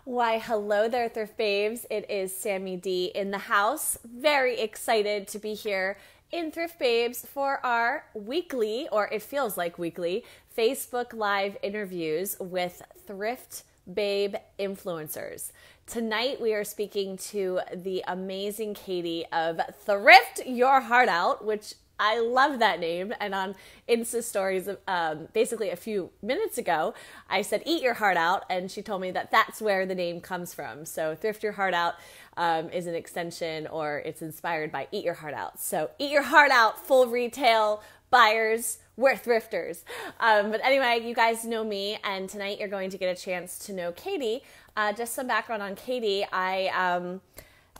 Why, hello there, Thrift Babes. It is Sammy D in the house. Very excited to be here in Thrift Babes for our weekly, or it feels like weekly, Facebook Live interviews with Thrift Babe influencers. Tonight we are speaking to the amazing Katie of Thrift Your Heart Out, which I love that name. And on Insta stories, basically a few minutes ago, I said, eat your heart out. And she told me that that's where the name comes from. So Thrift Your Heart Out is an extension, or it's inspired by Eat Your Heart Out. So eat your heart out, full retail buyers. We're thrifters. But anyway, you guys know me. And tonight you're going to get a chance to know Katie. Just some background on Katie. I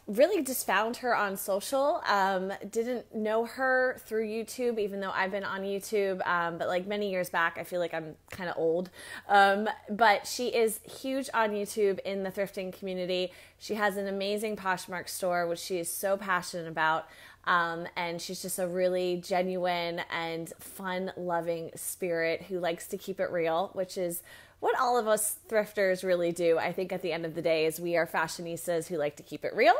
really just found her on social. Didn't know her through YouTube, even though I've been on YouTube, but like many years back. I feel like I'm kind of old. But she is huge on YouTube in the thrifting community. She has an amazing Poshmark store, which she is so passionate about. And she's just a really genuine and fun-loving spirit who likes to keep it real, which is what all of us thrifters really do. I think at the end of the day is we are fashionistas who like to keep it real.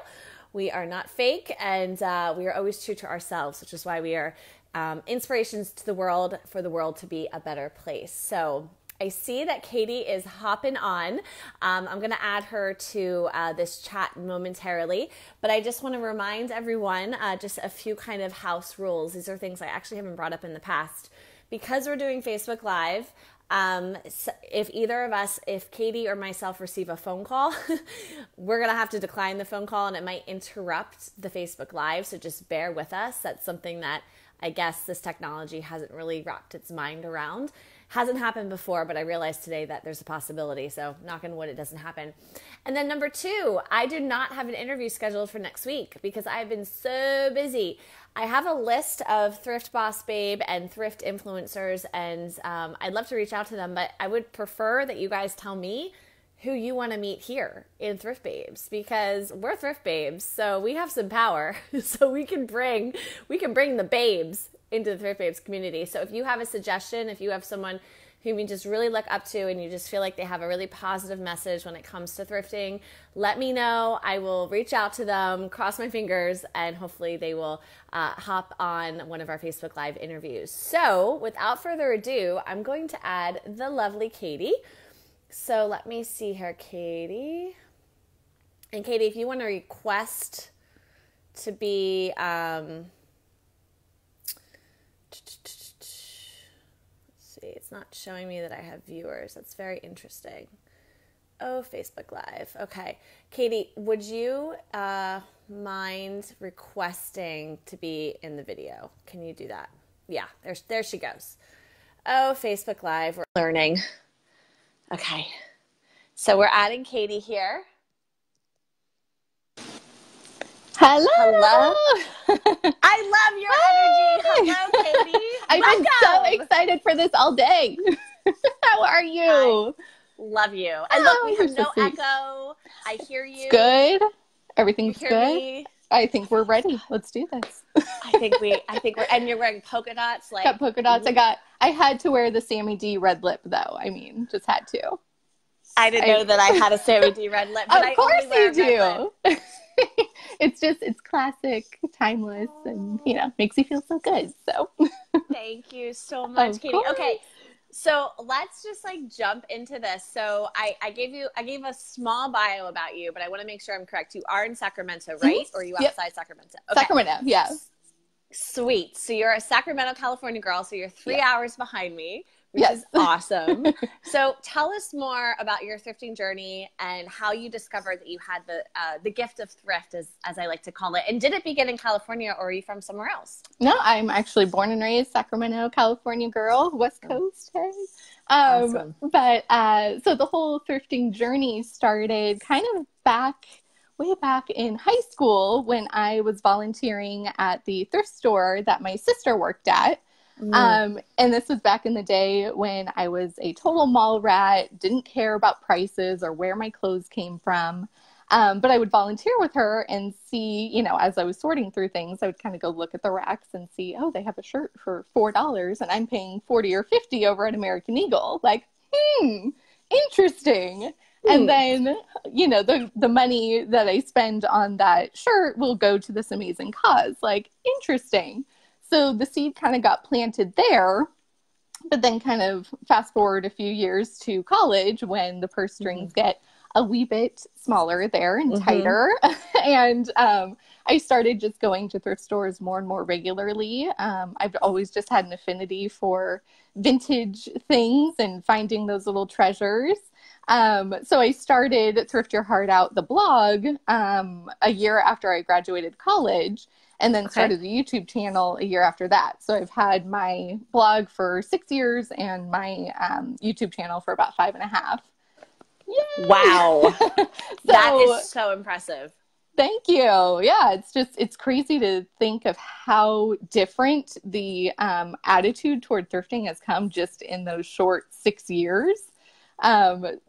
We are not fake, and we are always true to ourselves, which is why we are inspirations to the world for the world to be a better place. So I see that Katie is hopping on. I'm going to add her to this chat momentarily, but I just want to remind everyone just a few kind of house rules. These are things I actually haven't brought up in the past. Because we're doing Facebook Live, if either of us, if Katie or myself receive a phone call, we're going to have to decline the phone call, and it might interrupt the Facebook Live. So just bear with us. That's something that I guess this technology hasn't really wrapped its mind around. Hasn't happened before, but I realized today that there's a possibility. So knock on wood, it doesn't happen. And then number two, I do not have an interview scheduled for next week because I've been so busy. I have a list of Thrift Boss Babe and Thrift influencers, and I'd love to reach out to them, but I would prefer that you guys tell me who you want to meet here in Thrift Babes, because we're Thrift Babes, so we have some power, so we can bring the babes into the Thrift Babes community. So if you have a suggestion, if you have someone whom you just really look up to and you just feel like they have a really positive message when it comes to thrifting, let me know. I will reach out to them, cross my fingers, and hopefully they will hop on one of our Facebook Live interviews. So without further ado, I'm going to add the lovely Katie. So let me see here, Katie. And Katie, if you want to request to be... It's not showing me that I have viewers. That's very interesting. Oh, Facebook Live. Okay. Katie, would you mind requesting to be in the video? Can you do that? Yeah, there she goes. Oh, Facebook Live. We're learning. Okay. So we're adding Katie here. Hello. Hello. I love your energy. Hello, Katie. I've been so excited for this all day. How are you? I love you. And look, we have no echo. I hear you. It's good. Everything's you good. Me? I think we're ready. Let's do this. I think we're, and you're wearing polka dots. Like, got polka dots. I had to wear the Sammy D red lip though. I mean, just had to. I didn't know that I had a Sammy D red lip. But of course you do. It's classic, timeless, and makes you feel so good. So thank you so much, Katie. Course. Okay, so let's just jump into this. So I gave a small bio about you, but I want to make sure I'm correct. You are in Sacramento, right? Mm-hmm. Or are you outside Sacramento? Okay. Sacramento, yeah. Sweet. So you're a Sacramento, California girl. So you're 3 hours behind me, which is awesome. So tell us more about your thrifting journey and how you discovered that you had the gift of thrift, as I like to call it. And did it begin in California, or are you from somewhere else? No, I'm actually born and raised Sacramento, California girl, West Coast. Hey. Awesome. But so the whole thrifting journey started kind of way back in high school when I was volunteering at the thrift store that my sister worked at. And this was back in the day when I was a total mall rat, didn't care about prices or where my clothes came from. But I would volunteer with her and see, as I was sorting through things, I would kind of go look at the racks and see, oh, they have a shirt for $4 and I'm paying $40 or $50 over at American Eagle. Like, interesting. And then, you know, the money that I spend on that shirt will go to this amazing cause. Like, interesting. So the seed kind of got planted there, but then kind of fast forward a few years to college when the purse strings get a wee bit smaller there and tighter. And I started just going to thrift stores more and more regularly. I've always just had an affinity for vintage things and finding those little treasures. So I started Thrift Your Heart Out, the blog, a year after I graduated college, and then started the YouTube channel a year after that. So I've had my blog for 6 years and my YouTube channel for about 5.5. Yay! Wow. That is so impressive. Thank you. Yeah, it's crazy to think of how different the attitude toward thrifting has come just in those short 6 years.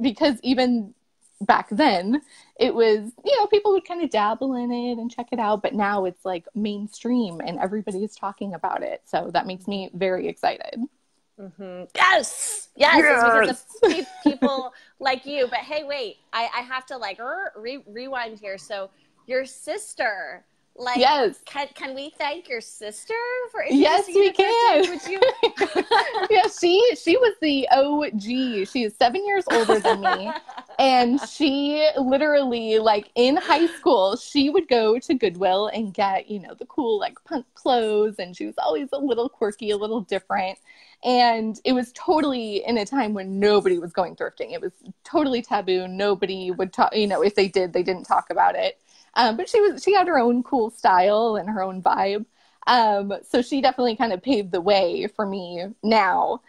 Because even back then it was, you know, people would kind of dabble in it and check it out, but now it's like mainstream and everybody's talking about it. So that makes me very excited. Yes. It's because of people like you. But hey, wait, I have to like rewind here. So your sister, like, can we thank your sister for Yes, we can. Would you? Yeah, she was the OG. She is 7 years older than me. And she literally, like, in high school, she would go to Goodwill and get, you know, the cool, like, punk clothes. And she was always a little quirky, a little different. And it was totally in a time when nobody was going thrifting. It was totally taboo. Nobody would talk, you know, if they did, they didn't talk about it. But she had her own cool style and her own vibe. So she definitely kind of paved the way for me now.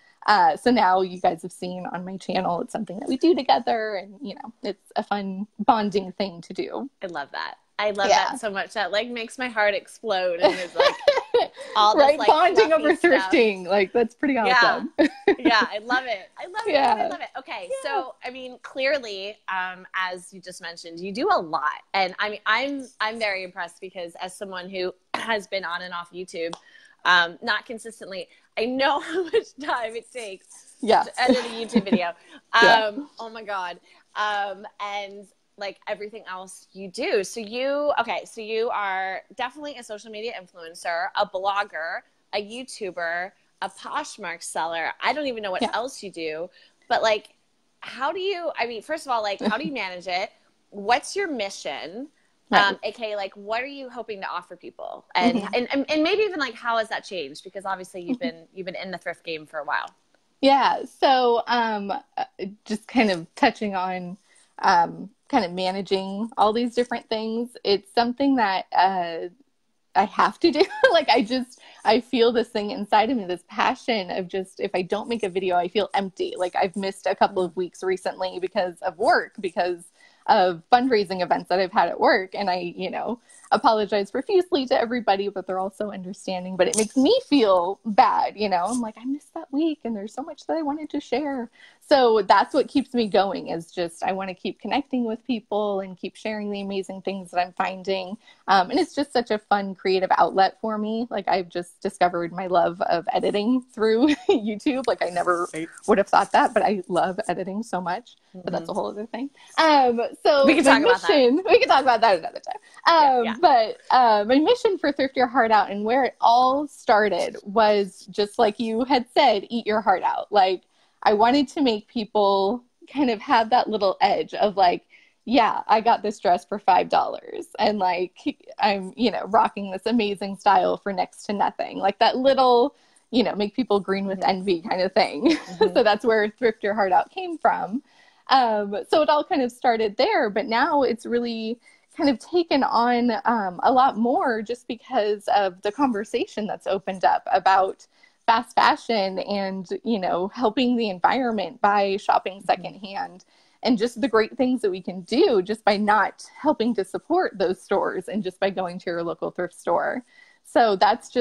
So now you guys have seen on my channel, it's something that we do together, and, you know, it's a fun bonding thing to do. I love that. I love that so much. That like makes my heart explode. And it's like all this like bonding over stuff. thrifting. Like, that's pretty awesome. Yeah, I love it. I love it. I love it. Okay, so I mean, clearly, as you just mentioned, you do a lot, and I mean, I'm very impressed because as someone who has been on and off YouTube, not consistently, I know how much time it takes to edit a YouTube video. Oh my God, and like everything else you do. So you are definitely a social media influencer, a blogger, a YouTuber, a Poshmark seller. I don't even know what else you do, but like, how do you, I mean, first of all, like, how do you manage it? What's your mission? AKA, like, what are you hoping to offer people? And, and maybe even like, how has that changed? Because obviously you've been in the thrift game for a while. Yeah. So, just kind of touching on, kind of managing all these different things. It's something that I have to do. Like, I feel this thing inside of me, this passion of just, if I don't make a video, I feel empty. Like, I've missed a couple of weeks recently because of work, because of fundraising events that I've had at work. And I, you know, apologize profusely to everybody, but they're also understanding. But it makes me feel bad, you know? I'm like, I missed that week and there's so much that I wanted to share. So that's what keeps me going, is just, I want to keep connecting with people and keep sharing the amazing things that I'm finding. And it's just such a fun, creative outlet for me. Like, I've just discovered my love of editing through YouTube. Like, I never would have thought that, but I love editing so much. But that's a whole other thing. So we can talk about that. We can talk about that another time. But my mission for Thrift Your Heart Out, and where it all started, was just like you had said, eat your heart out. Like, I wanted to make people kind of have that little edge of like, yeah, I got this dress for $5, and like, I'm, you know, rocking this amazing style for next to nothing. Like that little, you know, make people green with envy kind of thing. So that's where Thrift Your Heart Out came from. So it all kind of started there, but now it's really kind of taken on a lot more, just because of the conversation that's opened up about fast fashion and, you know, helping the environment by shopping secondhand, and just the great things that we can do just by not helping to support those stores and just by going to your local thrift store. So that's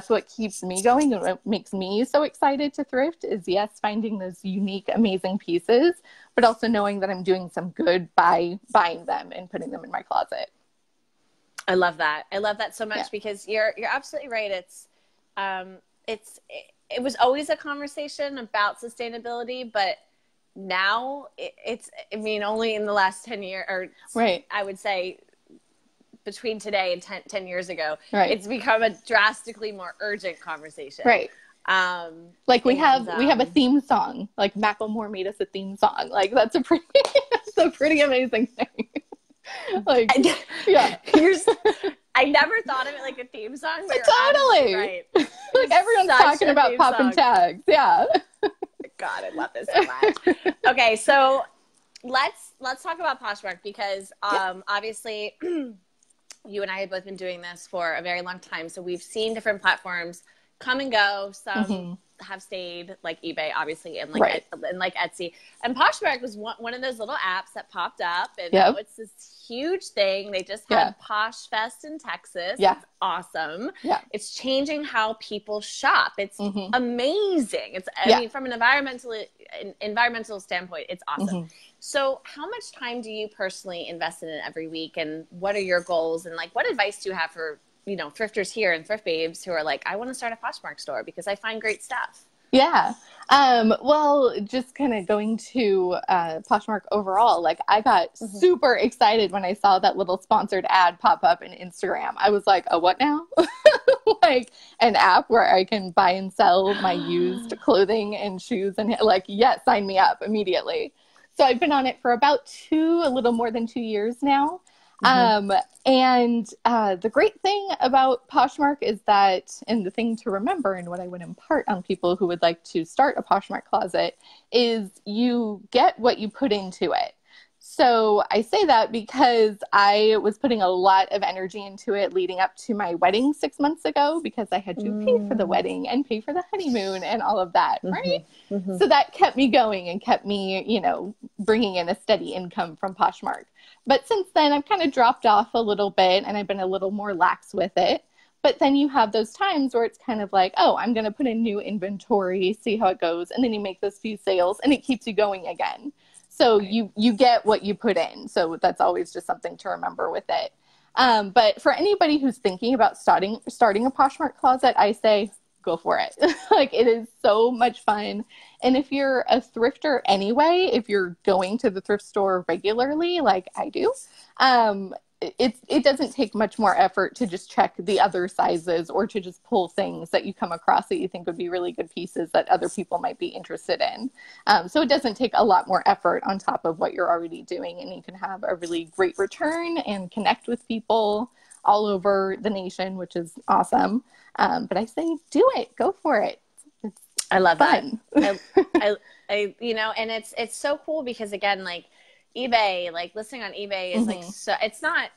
what keeps me going, and what makes me so excited to thrift is, yes, finding those unique, amazing pieces, but also knowing that I'm doing some good by buying them and putting them in my closet. I love that. I love that so much because you're absolutely right. It was always a conversation about sustainability, but now it's, I mean, only in the last 10 years, or Right. I would say between today and 10 years ago, Right. it's become a drastically more urgent conversation. Right. Like we have a theme song, like Macklemore made us a theme song. Like that's a pretty amazing thing. Like, yeah. I never thought of it like a theme song, but totally right. Like everyone's talking about popping tags. Yeah. God, I love this so much. Okay, so let's talk about Poshmark because obviously you and I have both been doing this for a very long time. So we've seen different platforms come and go. Some have stayed, like eBay, obviously, and like and like Etsy. And Poshmark was one of those little apps that popped up, and now it's this huge thing. They just had Posh Fest in Texas. Yeah, it's awesome. Yeah, it's changing how people shop. It's amazing. It's I mean, from an environmental standpoint, it's awesome. So, how much time do you personally invest in it every week, and what are your goals? And like, what advice do you have for thrifters here and thrift babes who are like, I want to start a Poshmark store because I find great stuff? Yeah. Well, just kind of going to Poshmark overall, like I got super excited when I saw that little sponsored ad pop up in Instagram. I was like, oh, what now? Like an app where I can buy and sell my used clothing and shoes and like, yes, sign me up immediately. So I've been on it for about a little more than 2 years now. And the great thing about Poshmark is that, and the thing to remember and what I would impart on people who would like to start a Poshmark closet is you get what you put into it. So I say that because I was putting a lot of energy into it leading up to my wedding 6 months ago because I had to pay for the wedding and pay for the honeymoon and all of that, right? So that kept me going and kept me, bringing in a steady income from Poshmark. But since then, I've kind of dropped off a little bit and I've been a little more lax with it. But then you have those times where it's kind of like, oh, I'm going to put in new inventory, see how it goes. And then you make those few sales and it keeps you going again. So you get what you put in. So that's always just something to remember with it. But for anybody who's thinking about starting a Poshmark closet, I say go for it. Like it is so much fun. And if you're a thrifter anyway, if you're going to the thrift store regularly, like I do, it doesn't take much more effort to just check the other sizes or to just pull things that you come across that you think would be really good pieces that other people might be interested in. So it doesn't take a lot more effort on top of what you're already doing, and you can have a really great return and connect with people all over the nation, which is awesome. But I say, do it, go for it. I love fun. That. I and it's so cool because again, like eBay, like listing on eBay is like, so it's not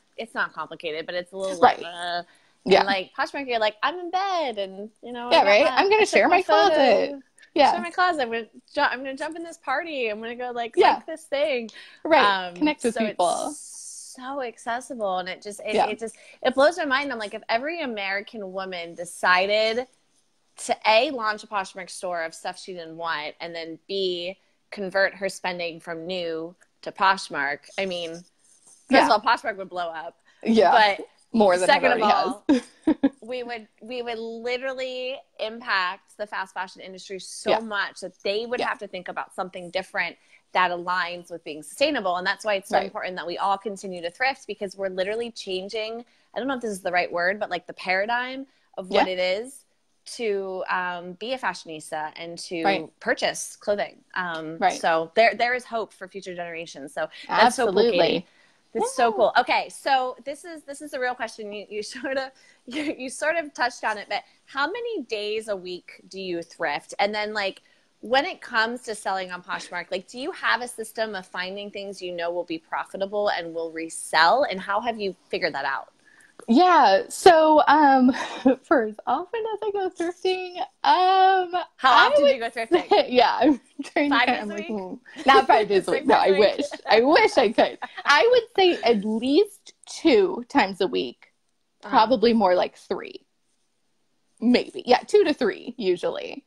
complicated, but it's a little like, and like Poshmark, you're like, I'm in bed and I'm going to share my closet. Share my closet. I'm going to jump in this party. I'm going to go like this thing. Right. Connect with people. It's so accessible. And it blows my mind. I'm like, if every American woman decided to launch a Poshmark store of stuff she didn't want, and then B, convert her spending from new to Poshmark. I mean, first of all, Poshmark would blow up. Yeah. But more than second of all, has. we would literally impact the fast fashion industry so much that they would have to think about something different that aligns with being sustainable. And that's why it's so important that we all continue to thrift, because we're literally changing, I don't know if this is the right word, but like the paradigm of what it is to be a fashionista and to purchase clothing. So there is hope for future generations. So that's so cool, Katie. That's so cool. Okay, so this is the real question. You sort of touched on it, but how many days a week do you thrift? And then like when it comes to selling on Poshmark, like do you have a system of finding things will be profitable and will resell? And how have you figured that out? Yeah. So, for as often as I go thrifting, how often do you go thrifting? I'm trying 5 days a week? Not 5 days a week. No, I wish I could. I would say at least 2 times a week, probably more like 3, maybe. Yeah. 2 to 3 usually.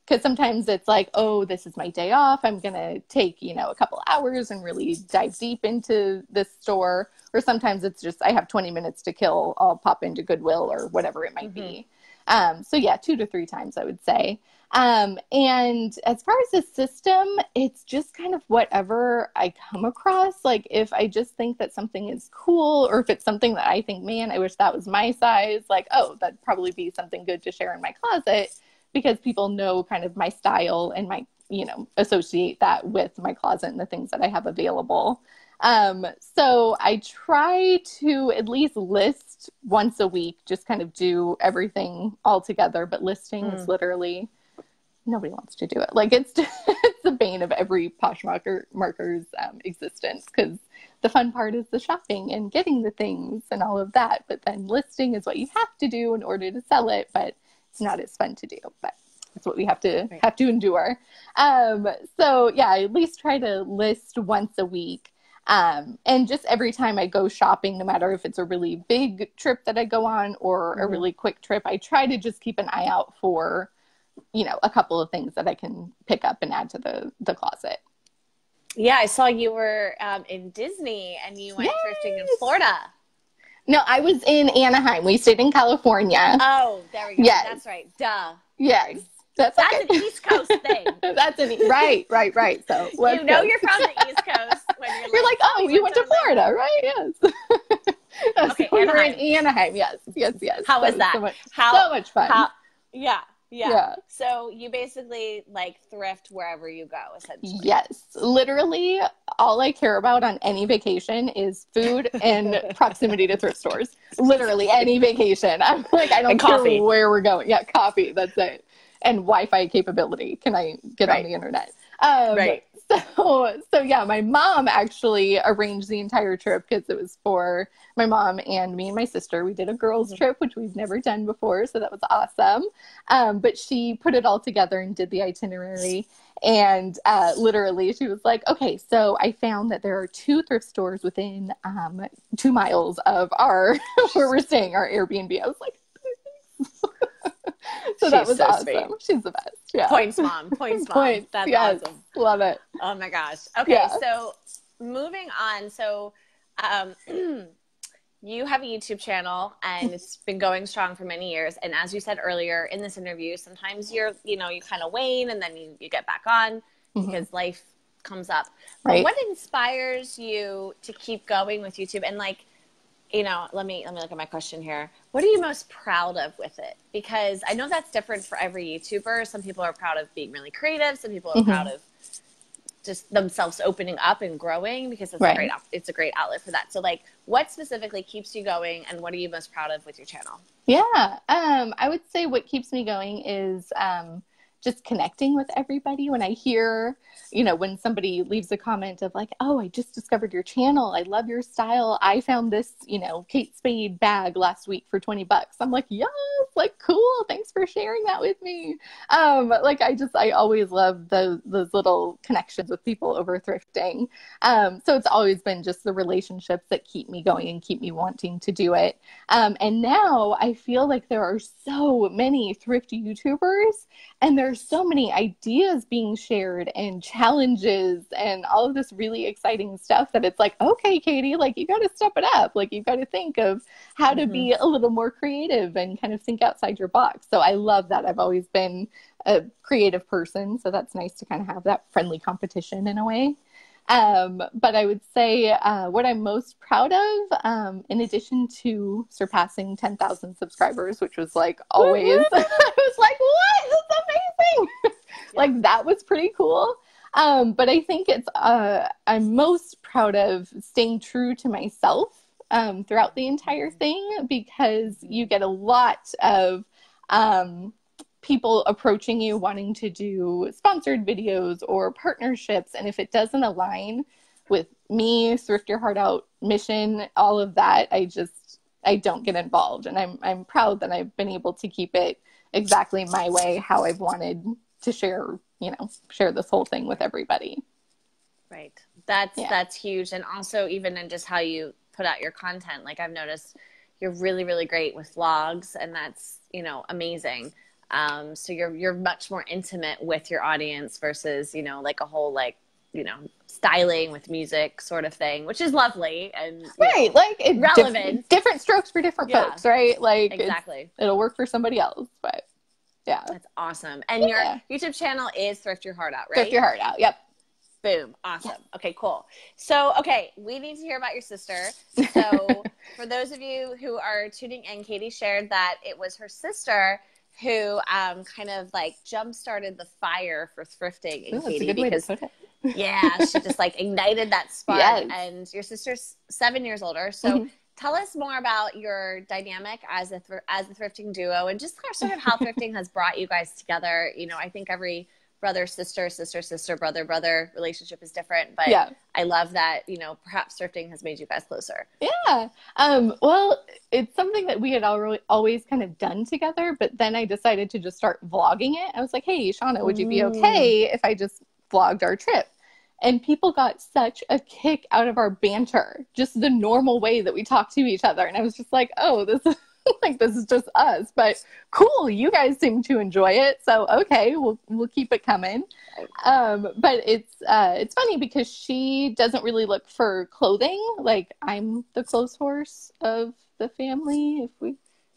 Because sometimes it's like, oh, this is my day off. I'm going to take, a couple hours and really dive deep into this store. Or sometimes it's just, I have 20 minutes to kill. I'll pop into Goodwill or whatever it might be. So yeah, 2 to 3 times, I would say. And as far as the system, it's just kind of whatever I come across. Like if I just think that something is cool, or if it's something that I think, man, I wish that was my size, like, oh, that'd probably be something good to share in my closet, because people know kind of my style and my, associate that with my closet and the things that I have available. So I try to at least list once a week, just kind of do everything all together, but listing is literally, nobody wants to do it. Like it's the bane of every Poshmarker's existence, because the fun part is the shopping and getting the things and all of that. But then listing is what you have to do in order to sell it, but it's not as fun to do. But it's what we have to endure. So yeah, I at least try to list once a week. And just every time I go shopping, no matter if it's a really big trip that I go on or a really quick trip, I try to just keep an eye out for, a couple of things that I can pick up and add to the closet. Yeah, I saw you were in Disney and you went thrifting in Florida. No, I was in Anaheim. We stayed in California. Oh, there we go. Yes. That's right. Duh. Yes. That's an East Coast thing. Right. So you're from the East Coast when you're like, oh, you went to Florida, right? Yes. Okay, so we were in Anaheim. Yes. How was that? So much fun. Yeah. So you basically like thrift wherever you go, essentially. Yes. Literally all I care about on any vacation is food and proximity to thrift stores. Literally any vacation. I'm like, I don't care where we're going. Yeah, coffee. That's it. And Wi-Fi capability. Can I get on the internet? Right. So yeah, my mom actually arranged the entire trip because it was for my mom and me and my sister. We did a girls trip, which we've never done before. So that was awesome. But she put it all together and did the itinerary. And literally she was like, okay, so I found that there are 2 thrift stores within 2 miles of where we're staying, our Airbnb. I was like, so that was awesome. Sweet. She's the best. Yeah. Points, mom. That's awesome. Love it. Oh my gosh. Okay, so moving on. So you have a YouTube channel and it's been going strong for many years. And as you said earlier in this interview, sometimes you kind of wane and then you get back on because life comes up. Right. But what inspires you to keep going with YouTube? And let me look at my question here. What are you most proud of with it? Because I know that's different for every YouTuber. Some people are proud of being really creative. Some people are proud of just themselves opening up and growing because it's a great outlet for that. So what specifically keeps you going and what are you most proud of with your channel? Yeah. I would say what keeps me going is just connecting with everybody. When I hear, when somebody leaves a comment of like, oh, I just discovered your channel. I love your style. I found this, Kate Spade bag last week for $20. I'm like, yes, cool. Thanks for sharing that with me. I always love those little connections with people over thrifting. So it's always been just the relationships that keep me going and keep me wanting to do it. And now I feel like there are so many thrift YouTubers and there's so many ideas being shared and challenges and all of this really exciting stuff that it's like, okay, Katie, you got to step it up. You've got to think of how to be a little more creative and kind of think outside your box. So I love that. I've always been a creative person. So that's nice to kind of have that friendly competition in a way. But I would say what I'm most proud of, in addition to surpassing 10,000 subscribers, which was always, I was like, what? That's amazing. That was pretty cool. But I think I'm most proud of staying true to myself throughout the entire thing, because you get a lot of people approaching you wanting to do sponsored videos or partnerships. And if it doesn't align with me, Thrift Your Heart Out mission, all of that, I don't get involved. And I'm proud that I've been able to keep it exactly my way, how I've wanted to share this whole thing with everybody. Right. That's huge. And also even in just how you put out your content, I've noticed you're really, really great with vlogs and that's, so you're much more intimate with your audience versus, a whole styling with music sort of thing, which is lovely and right, like relevant. Different strokes for different folks, right? Like exactly, it'll work for somebody else, but yeah, that's awesome. And your YouTube channel is Thrift Your Heart Out, right? Thrift Your Heart Out. Yep. Boom. Awesome. Yes. Okay, cool. So, we need to hear about your sister. So, for those of you who are tuning in, Katie shared that it was her sister who kind of like jump-started the fire for thrifting in Katie, because she just like ignited that spark. Yes. And your sister's 7 years older. So, tell us more about your dynamic as a thrifting duo, and just sort of how thrifting has brought you guys together. I think every brother, sister, brother relationship is different, but I love that, perhaps thrifting has made you guys closer. Yeah. Well, it's something that we had always kind of done together, but then I decided to just start vlogging it. I was like, hey, Shauna, would you be okay if I just vlogged our trip? And people got such a kick out of our banter, just the normal way that we talk to each other. And I was just like, oh, this is just us, but cool. You guys seem to enjoy it. So, okay, we'll keep it coming. But it's funny because she doesn't really look for clothing. Like, I'm the clothes horse of the family, if we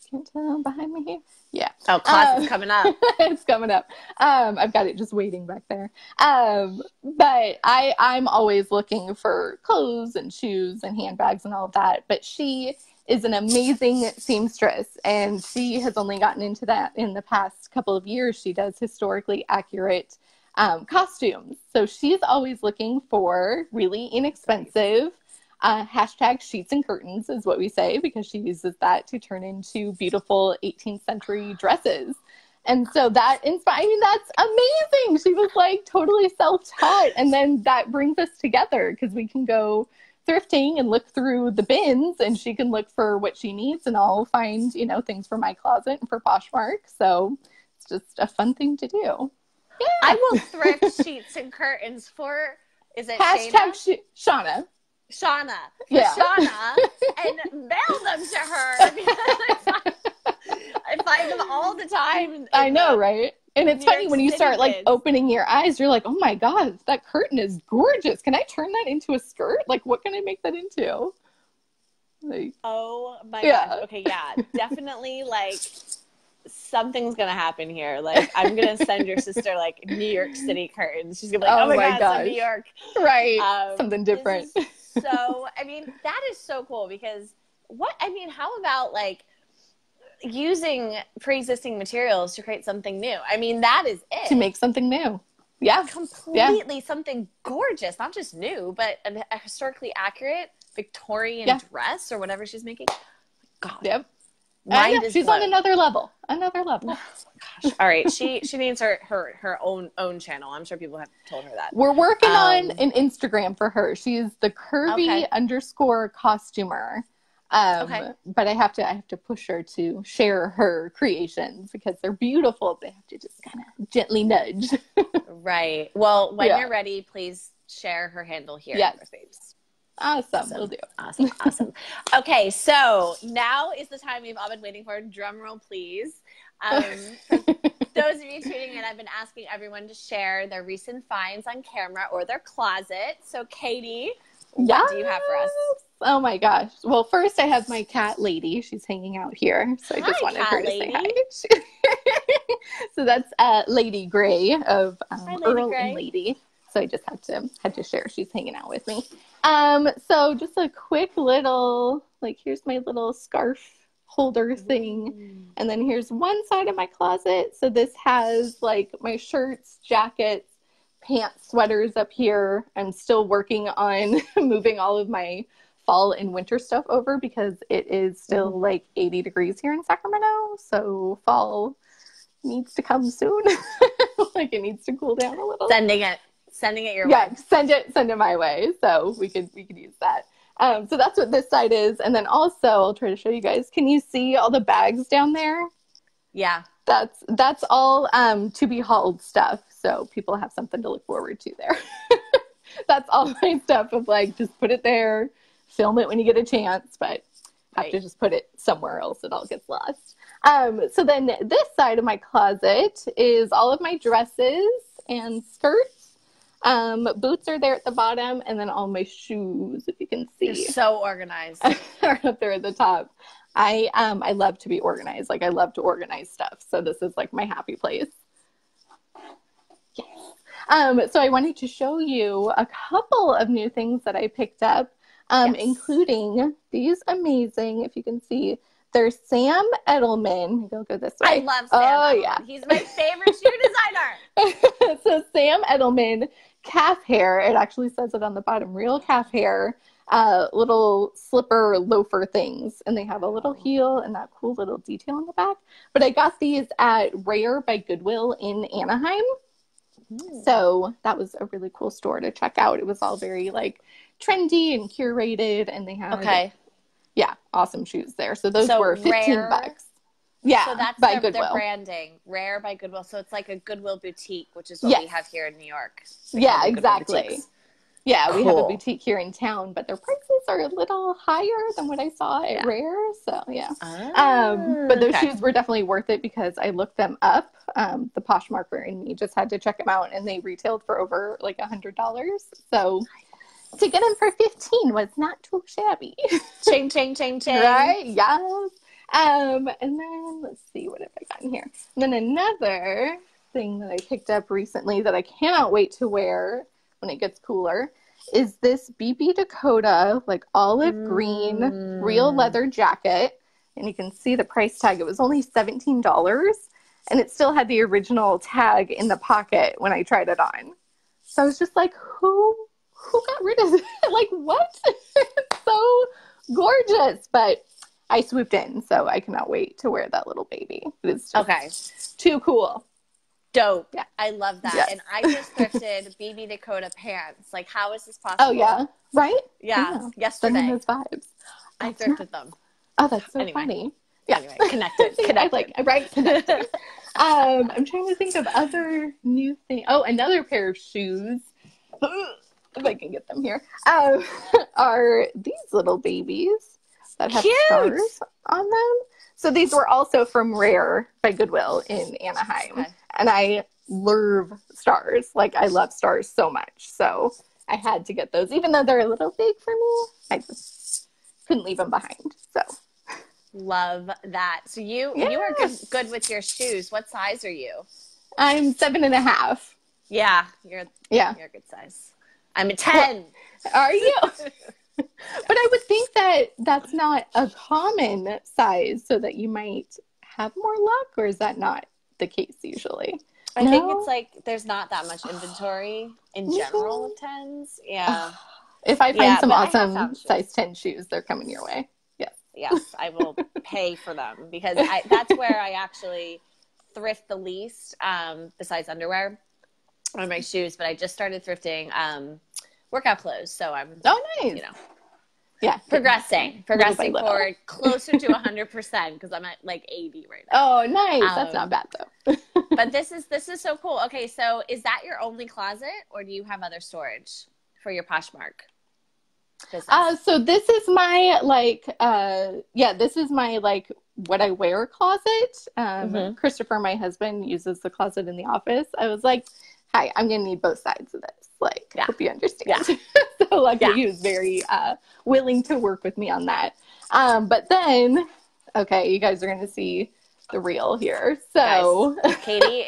can tell behind me here. Yeah. Oh, class is coming up. It's coming up. I've got it just waiting back there. But I'm always looking for clothes and shoes and handbags and all of that. But she is an amazing seamstress, and she has only gotten into that in the past couple of years. She does historically accurate costumes. So she's always looking for really inexpensive hashtag sheets and curtains is what we say, because she uses that to turn into beautiful 18th century dresses. And so that's amazing. She was like totally self-taught. And then that brings us together because we can go thrifting and look through the bins, and she can look for what she needs, and I'll find, things for my closet and for Poshmark. So it's just a fun thing to do. Yeah. I will thrift sheets and curtains for, is it hashtag Shauna? Shauna. Shauna, and mail them to her. I find them all the time. I know, right? And it's funny when you start like opening your eyes, you're like, oh my God, that curtain is gorgeous. Can I turn that into a skirt? Like, what can I make that into? Like, oh my gosh. Okay, yeah. Definitely like something's going to happen here. Like, I'm going to send your sister like New York City curtains. She's going to be like, oh my God, it's New York. Right. Something different. So, that is so cool because how about like using pre-existing materials to create something new? That is it. To make something new. Yeah. Completely something gorgeous, not just new, but a historically accurate Victorian dress or whatever she's making. God. Yep. She's on another level. Oh my gosh. All right. She needs her own channel. I'm sure people have told her that. We're working on an Instagram for her. She's the curvy _ costumer. But I have to push her to share her creations because they're beautiful. They have to just kind of gently nudge. Right. Well, when you're ready, please share her handle here. Yes. Awesome. We'll do. Awesome. Okay, so now is the time we've all been waiting for. Drum roll, please. For those of you tuning in, I've been asking everyone to share their recent finds on camera or their closet. So, Katie, what do you have for us? Oh my gosh. Well, first I have my cat Lady. She's hanging out here. So I just wanted her to say hi. So that's Lady Gray of Earl and Lady. So I just had to share. She's hanging out with me. So just a quick little, like, here's my little scarf holder thing. And then here's one side of my closet. So this has like my shirts, jackets, pants, sweaters up here. I'm still working on moving all of my fall and winter stuff over because it is still like 80 degrees here in Sacramento. So fall needs to come soon. Like, it needs to cool down a little. Sending it your way. Yeah, send it my way. So we could use that. So that's what this side is. And then also I'll try to show you guys. Can you see all the bags down there? Yeah. That's all to be hauled stuff. So people have something to look forward to there. That's all my stuff of like, just put it there, film it when you get a chance, but have to just put it somewhere else. It all gets lost. So then this side of my closet is all of my dresses and skirts. Boots are there at the bottom, and then all my shoes, if you can You're see, so organized. are up there at the top. I love to be organized. Like, I love to organize stuff. So this is like my happy place. Yes. So I wanted to show you a couple of new things that I picked up, including these amazing, if you can see, they're Sam Edelman. Go this way. I love Sam Edelman. Yeah. He's my favorite shoe designer. So Sam Edelman calf hair. It actually says it on the bottom. Real calf hair. Little slipper loafer things, and they have a little heel and that cool little detail on the back. But I got these at Rare by Goodwill in Anaheim. So that was a really cool store to check out. It was all very like trendy and curated, and they had awesome shoes there. So those were $15. Yeah, so that's by their Goodwill. Rare by Goodwill. So it's like a Goodwill boutique, which is what we have here in New York. Yeah, exactly. Yeah, cool. We have a boutique here in town, but their prices are a little higher than what I saw at Rare. So, yeah. But those shoes were definitely worth it because I looked them up. The Poshmarker and me just had to check them out, and they retailed for over like $100. So to get them for $15 was not too shabby. Ching, ching, ching, ching. Right? Yes. And then let's see, what have I got in here? And then another thing that I picked up recently that I cannot wait to wear when it gets cooler is this BB Dakota like olive green real leather jacket, and you can see the price tag. It was only $17, and it still had the original tag in the pocket when I tried it on. So I was just like, who got rid of it? Like, what? It's so gorgeous. But I swooped in, so I cannot wait to wear that little baby. It's just too cool. Dope. Yeah. I love that. Yes. And I just thrifted BB Dakota pants. Like, how is this possible? Oh, yeah. Right? Yeah. Yesterday. Sending those vibes. I thrifted them. Oh, that's so funny. Yeah. Anyway, connected. Connected. I'm trying to think of other new things. Oh, another pair of shoes. If I can get them here. Are these little babies that have stars on them. So these were also from Rare by Goodwill in Anaheim. Okay. And I love stars. Like, I love stars so much. So I had to get those. Even though they're a little big for me, I just couldn't leave them behind. So love that. So you are good with your shoes. What size are you? I'm 7.5. Yeah, you're a good size. I'm a 10. Are you? But I would think that that's not a common size, so that you might have more luck, or is that not the case usually? I think it's like there's not that much inventory in general of 10s. Yeah. If I find some awesome size 10 shoes, they're coming your way. Yes. Yes, I will pay for them because that's where I actually thrift the least, besides underwear or my shoes. But I just started thrifting workout clothes, so I'm nice. Progressing forward closer to 100% because I'm at like 80 right now. Oh, nice. That's not bad though. But this is so cool. Okay, so is that your only closet, or do you have other storage for your Poshmark business? So this is my this is my like what I wear closet. Christopher, my husband, uses the closet in the office. I was like, hi, I'm gonna need both sides of this. Like, hope you understand. Yeah. So he was very willing to work with me on that. But then, okay, you guys are going to see the reel here. So guys, Katie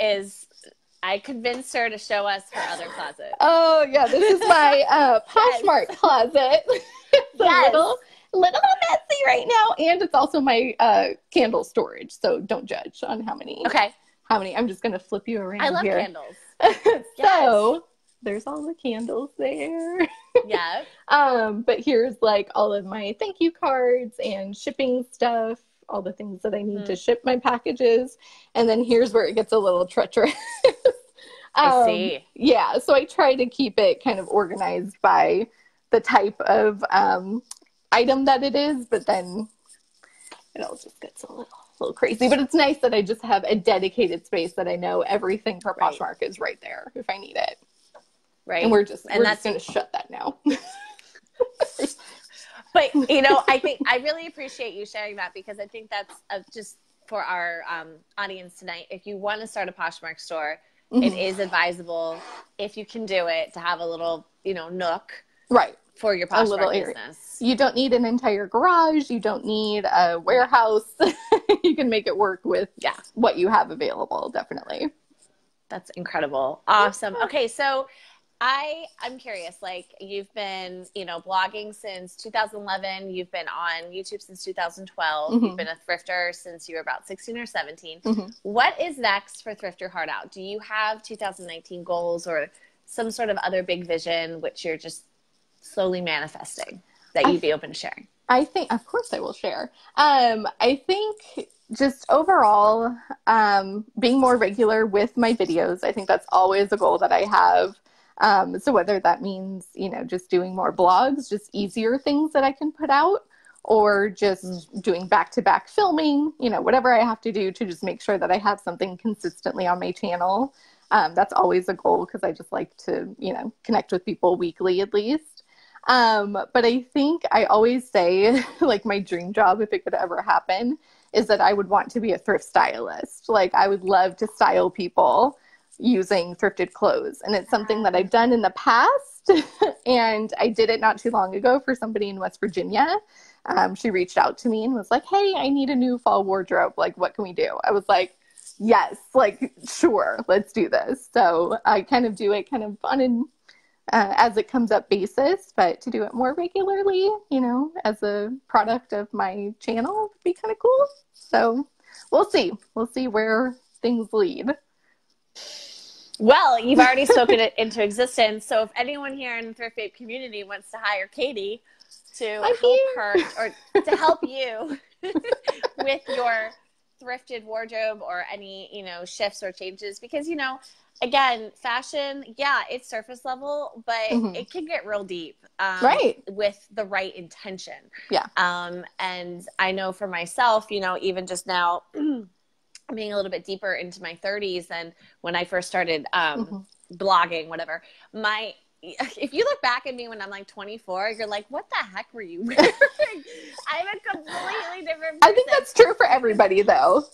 I convinced her to show us her other closet. Oh, yeah, this is my Poshmark closet. It's a little messy right now. And it's also my candle storage. So don't judge on how many. Okay. I'm just going to flip you around here. I love candles. So there's all the candles there. Yeah. But here's like all of my thank you cards and shipping stuff, all the things that I need to ship my packages. And then here's where it gets a little treacherous. I see. Yeah. So I try to keep it kind of organized by the type of item that it is, but then it all just gets a little crazy. But it's nice that I just have a dedicated space that I know everything for Poshmark is right there if I need it. Right. And we're just going to shut that now. But, I think I really appreciate you sharing that because I think that's just for our audience tonight. If you want to start a Poshmark store, it is advisable, if you can do it, to have a little, nook Right. for your A Poshmark little area. business. You don't need an entire garage. You don't need a warehouse. You can make it work with what you have available, definitely. That's incredible. Awesome. Okay, so I'm curious, like, you've been, blogging since 2011. You've been on YouTube since 2012. You've been a thrifter since you were about 16 or 17. What is next for Thrift Your Heart Out? Do you have 2019 goals or some sort of other big vision which you're just slowly manifesting that you'd be open to sharing? I think, of course I will share. I think just overall, being more regular with my videos, I think that's always a goal that I have. So whether that means, just doing more blogs, just easier things that I can put out, or just doing back-to-back filming, whatever I have to do to just make sure that I have something consistently on my channel. That's always a goal because I just like to, connect with people weekly at least. But I think I always say, like, my dream job, if it could ever happen, is that I would want to be a thrift stylist. Like, I would love to style people using thrifted clothes. And it's something that I've done in the past. And I did it not too long ago for somebody in West Virginia. She reached out to me and was like, hey, I need a new fall wardrobe. Like, what can we do? I was like, yes, like, sure, let's do this. So I kind of do it kind of on an as it comes up basis, but to do it more regularly, as a product of my channel would be kind of cool. So we'll see. We'll see where things lead. Well, you've already spoken it into existence. So if anyone here in the Thrift Babe community wants to hire Katie to help her or to help you with your thrifted wardrobe or any, shifts or changes, because, again, fashion, it's surface level, but it can get real deep, right, with the right intention. Yeah. And I know for myself, even just now, being a little bit deeper into my 30s than when I first started blogging, whatever. If you look back at me when I'm like 24, you're like, what the heck were you wearing? I'm a completely different person. I think that's true for everybody, though.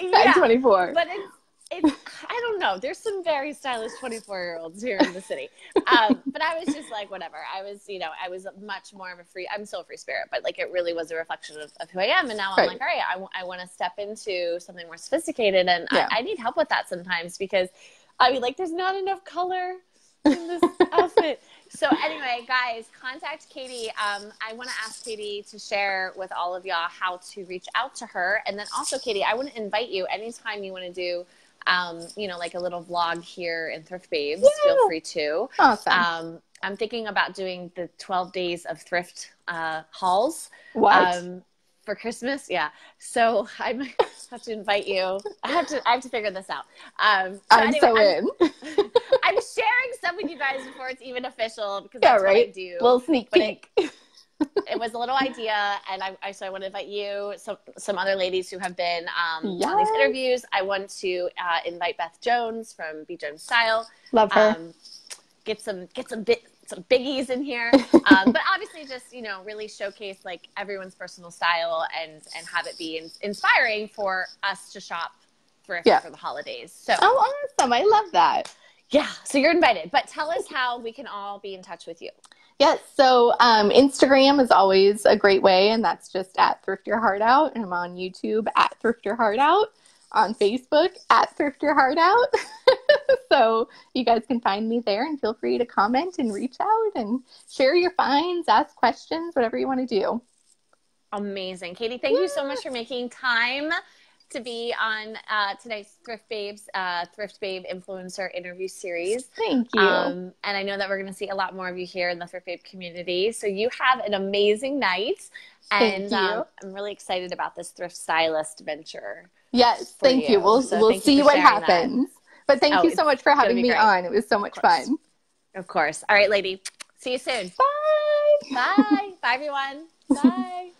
At 24. But it's I don't know. There's some very stylish 24-year-olds here in the city. But I was just like, whatever. I was, I was much more of I'm still a free spirit, but like, it really was a reflection of who I am. And now I'm like, all right, I want to step into something more sophisticated. And I need help with that sometimes because there's not enough color in this outfit. So anyway, guys, contact Katie. I want to ask Katie to share with all of y'all how to reach out to her. And then also, Katie, I want to invite you anytime you want to do like a little vlog here in Thrift Babes, feel free to. Awesome. I'm thinking about doing the 12 days of thrift hauls. What? For Christmas. Yeah. So I might have to invite you. I have to figure this out. I'm anyway, in. I'm sharing stuff with you guys before it's even official because that's what I do. Little sneak peek. It was a little idea, and so I want to invite you, some other ladies who have been on these interviews. I want to invite Beth Jones from B Jones Style. Love her. Get some biggies in here, but obviously just really showcase like everyone's personal style and have it be inspiring for us to shop thrift for the holidays. So awesome! I love that. Yeah, so you're invited. But tell us how we can all be in touch with you. Yes, so Instagram is always a great way, and that's just at Thrift Your Heart Out. And I'm on YouTube at Thrift Your Heart Out, on Facebook at Thrift Your Heart Out. So you guys can find me there, and feel free to comment and reach out and share your finds, ask questions, whatever you want to do. Amazing. Katie, thank you so much for making time to be on tonight's Thrift Babe Influencer interview series. Thank you. And I know that we're going to see a lot more of you here in the Thrift Babe community. So you have an amazing night. And I'm really excited about this thrift stylist venture. Yes, thank you. We'll see what happens. But thank you so much for having me on. It was so much fun. Of course. All right, lady. See you soon. Bye. Bye. Bye, everyone. Bye.